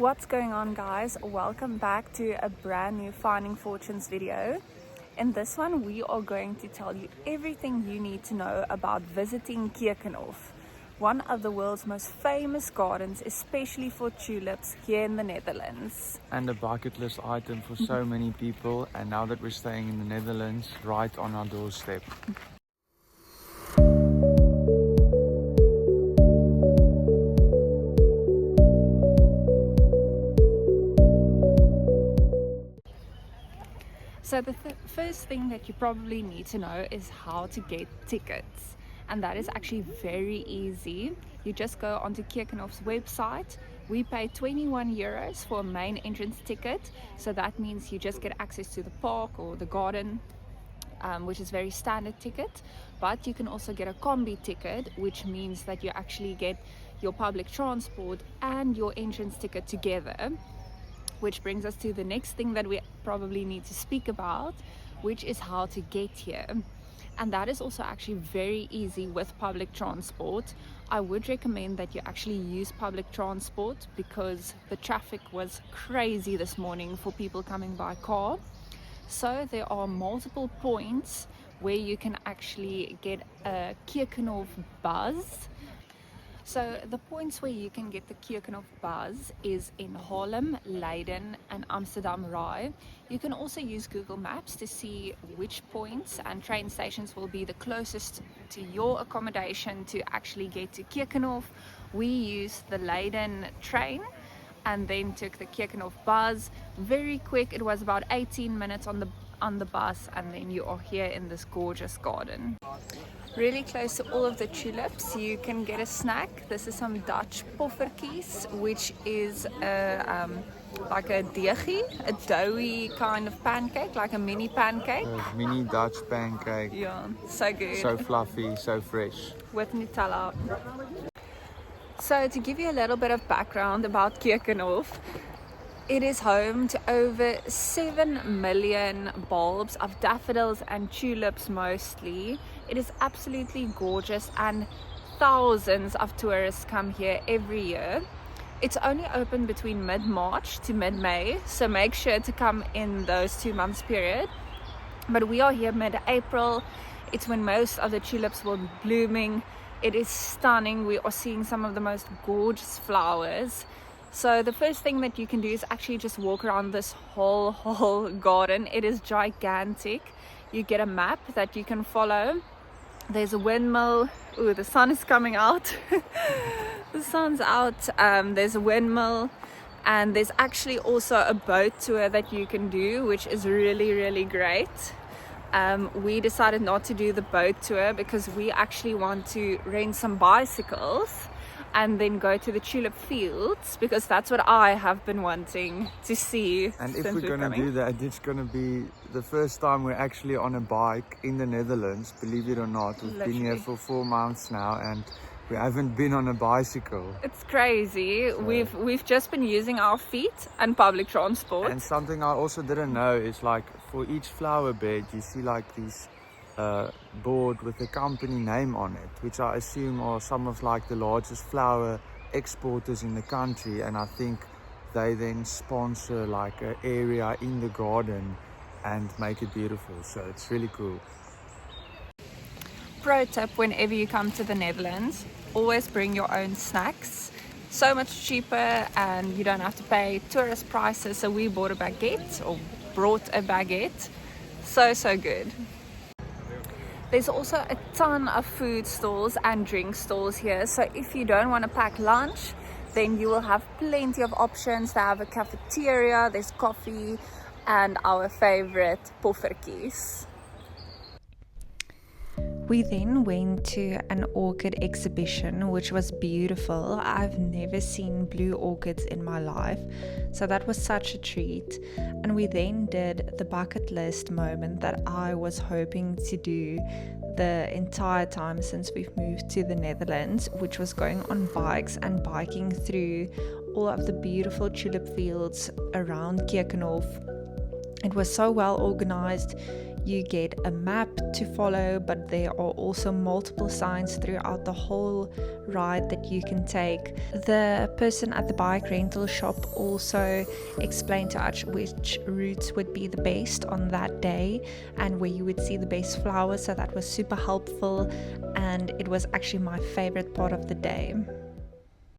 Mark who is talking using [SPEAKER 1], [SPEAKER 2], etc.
[SPEAKER 1] What's going on, guys? Welcome back to a brand new Finding Fortunes video. In this one we are going to tell you everything you need to know about visiting Keukenhof, one of the world's most famous gardens, especially for tulips here in the Netherlands.
[SPEAKER 2] And a bucket list item for so many people, and now that we're staying in the Netherlands, right on our doorstep.
[SPEAKER 1] So the first thing that you probably need to know is how to get tickets, and that is actually very easy. You just go onto Keukenhof's website. We pay 21 euros for a main entrance ticket, so that means you just get access to the park or the garden, which is very standard ticket. But you can also get a combi ticket, which means that you actually get your public transport and your entrance ticket together. Which brings us to the next thing that we probably need to speak about, which is how to get here. And that is also actually very easy with public transport. I would recommend that you actually use public transport because the traffic was crazy this morning for people coming by car. So there are multiple points where you can actually get a KeukenhofBuzz. So the points where you can get the KeukenhofBuzz is in Haarlem, Leiden and Amsterdam Rai. You can also use Google Maps to see which points and train stations will be the closest to your accommodation to actually get to Keukenhof. We used the Leiden train and then took the KeukenhofBuzz. Very quick, it was about 18 minutes on the bus, and then you are here in this gorgeous garden. Really close to all of the tulips, you can get a snack. This is some Dutch poffertjies, which is like a deegi, a doughy kind of pancake, like a mini pancake.
[SPEAKER 2] A mini Dutch pancake.
[SPEAKER 1] Yeah, so good.
[SPEAKER 2] So fluffy, so fresh.
[SPEAKER 1] With Nutella. So to give you a little bit of background about Keukenhof, it is home to over 7 million bulbs of daffodils and tulips mostly. It is absolutely gorgeous and thousands of tourists come here every year. It's only open between mid-March to mid-May, so make sure to come in those 2 months period. But we are here mid-April. It's when most of the tulips will be blooming. It is stunning. We are seeing some of the most gorgeous flowers. So the first thing that you can do is actually just walk around this whole garden. It is gigantic. You get a map that you can follow. There's a windmill. Ooh, the sun is coming out. The sun's out. There's a windmill, and there's actually also a boat tour that you can do, which is really great. We decided not to do the boat tour because we actually want to rent some bicycles and then go to the tulip fields, because that's what I have been wanting to see.
[SPEAKER 2] And if we're going to do that, it's going to be the first time we're actually on a bike in the Netherlands, believe it or not. We've been here for 4 months now and we haven't been on a bicycle.
[SPEAKER 1] It's crazy. So we've just been using our feet and public transport.
[SPEAKER 2] And something I also didn't know is, like, for each flower bed you see like these board with a company name on it, which I assume are some of like the largest flower exporters in the country, and I think they then sponsor like an area in the garden and make it beautiful. So it's really cool.
[SPEAKER 1] Pro tip: whenever you come to the Netherlands, always bring your own snacks. So much cheaper and you don't have to pay tourist prices. So we brought a baguette. So good. There's also a ton of food stalls and drink stalls here. So if you don't want to pack lunch, then you will have plenty of options. They have a cafeteria, there's coffee, and our favorite poffertjies. We then went to an orchid exhibition, which was beautiful. I've never seen blue orchids in my life, so that was such a treat. And we then did the bucket list moment that I was hoping to do the entire time since we've moved to the Netherlands, which was going on bikes and biking through all of the beautiful tulip fields around Keukenhof. It was so well organized. You get a map to follow, but there are also multiple signs throughout the whole ride that you can take. The person at the bike rental shop also explained to us which routes would be the best on that day and where you would see the best flowers, so that was super helpful, and it was actually my favorite part of the day.